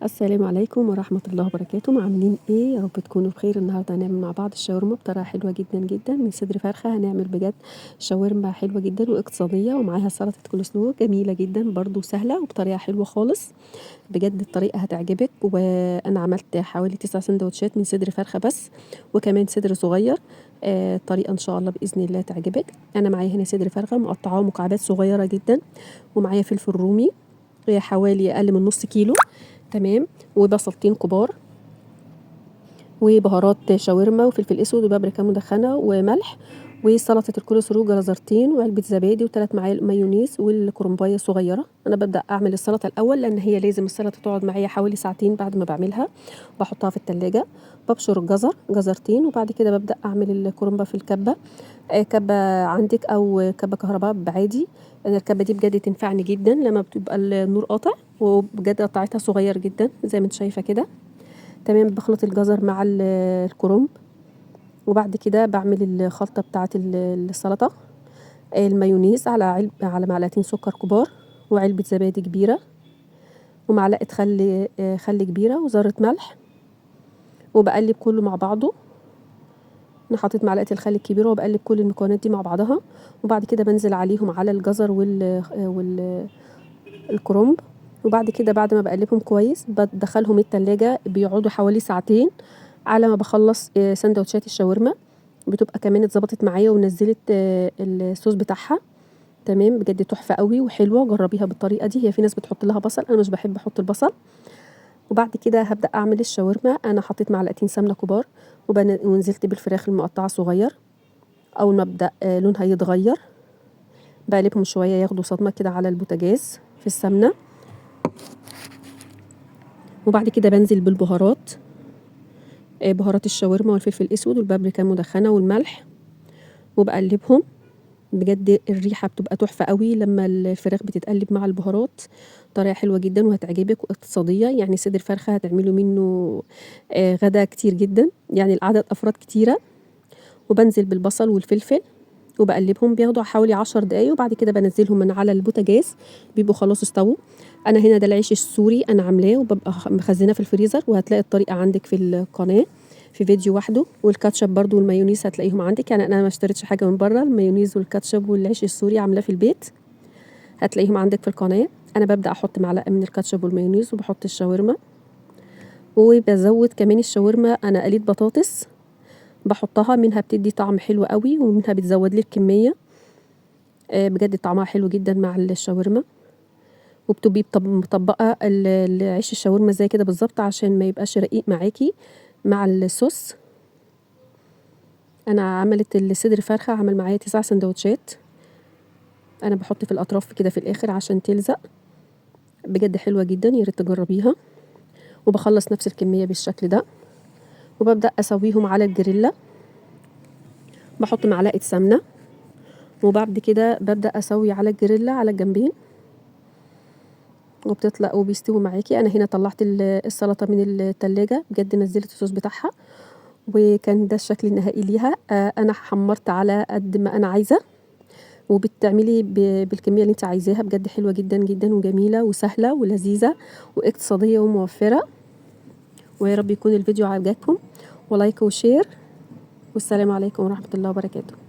السلام عليكم ورحمة الله وبركاته. عاملين ايه؟ يا رب تكونوا بخير. النهارده هنعمل مع بعض الشاورما بطريقه حلوه جدا جدا من صدر فرخه. هنعمل بجد شاورما حلوه جدا واقتصاديه، ومعاها سلطه كول سلو جميله جدا برضو سهله وبطريقه حلوه خالص. بجد الطريقه هتعجبك. وانا عملت حوالي 9 سندوتشات من صدر فرخه بس، وكمان صدر صغير. الطريقه ان شاء الله باذن الله تعجبك. انا معايا هنا صدر فرخه مقطعاه مكعبات صغيره جدا، ومعايا فلفل رومي حوالي اقل من نص كيلو، تمام، وبصلتين كبار، وبهارات شاورما وفلفل اسود وبابريكا مدخنه وملح، وسلطه الكول سلو جزرتين وعلبه زبادي وثلاث معالق مايونيز والكرنبايه صغيره. انا ببدا اعمل السلطه الاول لان هي لازم السلطه تقعد معايا حوالي ساعتين بعد ما بعملها. بحطها في التلاجة، ببشر جزرتين، وبعد كده ببدا اعمل الكرنبه في الكبه. كبه عندك او كبه كهرباء بعادي. انا الكبه دي بجد تنفعني جدا لما بتبقى النور قاطع، وبجد قطعتها صغير جدا زي ما انت شايفه كده. تمام، بخلط الجزر مع الكرنب، وبعد كده بعمل الخلطه بتاعه السلطه. المايونيز على معلقتين سكر كبار، وعلبه زبادي كبيره، ومعلقه خل كبيره، وذره ملح، وبقلب كله مع بعضه. انا حطيت معلقه الخل الكبيره وبقلب كل المكونات دي مع بعضها، وبعد كده بنزل عليهم على الجزر والكرنب. وبعد كده بعد ما بقلبهم كويس بدخلهم التلاجة، بيقعدوا حوالي ساعتين على ما بخلص سندوتشات الشاورما. بتبقى كمان اتظبطت معايا ونزلت الصوص بتاعها. تمام، بجد تحفه قوي وحلوه، جربيها بالطريقه دي. هي في ناس بتحط لها بصل، انا مش بحب احط البصل. وبعد كده هبدا اعمل الشاورما. انا حطيت معلقتين سمنه كبار، ونزلت بالفراخ المقطعه صغير. اول ما ابدا لونها يتغير بقلبهم شويه ياخدوا صدمه كده على البوتاجاز في السمنه. وبعد كده بنزل بالبهارات، بهارات الشاورما والفلفل الاسود والبابريكا المدخنه والملح، وبقلبهم. بجد الريحه بتبقى تحفه قوي لما الفراخ بتتقلب مع البهارات. طريقه حلوه جدا وهتعجبك واقتصاديه، يعني صدر فرخه هتعملوا منه غدا كتير جدا، يعني العدد افراد كتيره. وبنزل بالبصل والفلفل وبقلبهم، بياخدوا حوالي 10 دقايق، وبعد كده بنزلهم من على البوتاجاز، بيبقوا خلاص استووا. انا هنا ده العيش السوري انا عاملاه وببقى مخزناه في الفريزر، وهتلاقي الطريقه عندك في القناه في فيديو وحده. والكاتشب برضو والمايونيز هتلاقيهم عندك، يعني انا ما اشتريتش حاجه من بره. المايونيز والكاتشب والعيش السوري عاملاه في البيت، هتلاقيهم عندك في القناه. انا ببدا احط معلقه من الكاتشب والمايونيز، وبحط الشاورما، وبزود كمان الشاورما انا قليت بطاطس بحطها منها، بتدي طعم حلو قوي، ومنها بتزود لي الكميه. بجد طعمها حلو جدا مع الشاورما. وبتبقي مطبقه العيش الشاورما زي كده بالظبط عشان ما يبقاش رقيق معاكي مع الصوص. انا عملت الصدر فرخه عمل معايا 9 سندوتشات. انا بحط في الاطراف كده في الاخر عشان تلزق. بجد حلوه جدا، يا ريت تجربيها. وبخلص نفس الكميه بالشكل ده، وببدا اسويهم على الجريلا. بحط معلقه سمنه، وبعد كده ببدا اسوي على الجريلا على الجنبين، وبتطلع وبيستوي معاكي. انا هنا طلعت السلطه من التلاجة، بجد نزلت الصوص بتاعها، وكان ده الشكل النهائي ليها. انا حمرت على قد ما انا عايزه، وبتعملي بالكميه اللي انت عايزاها. بجد حلوه جدا جدا وجميله وسهله ولذيذه واقتصاديه وموفره. ويا رب يكون الفيديو عجبكم، ولايك وشير، والسلام عليكم ورحمه الله وبركاته.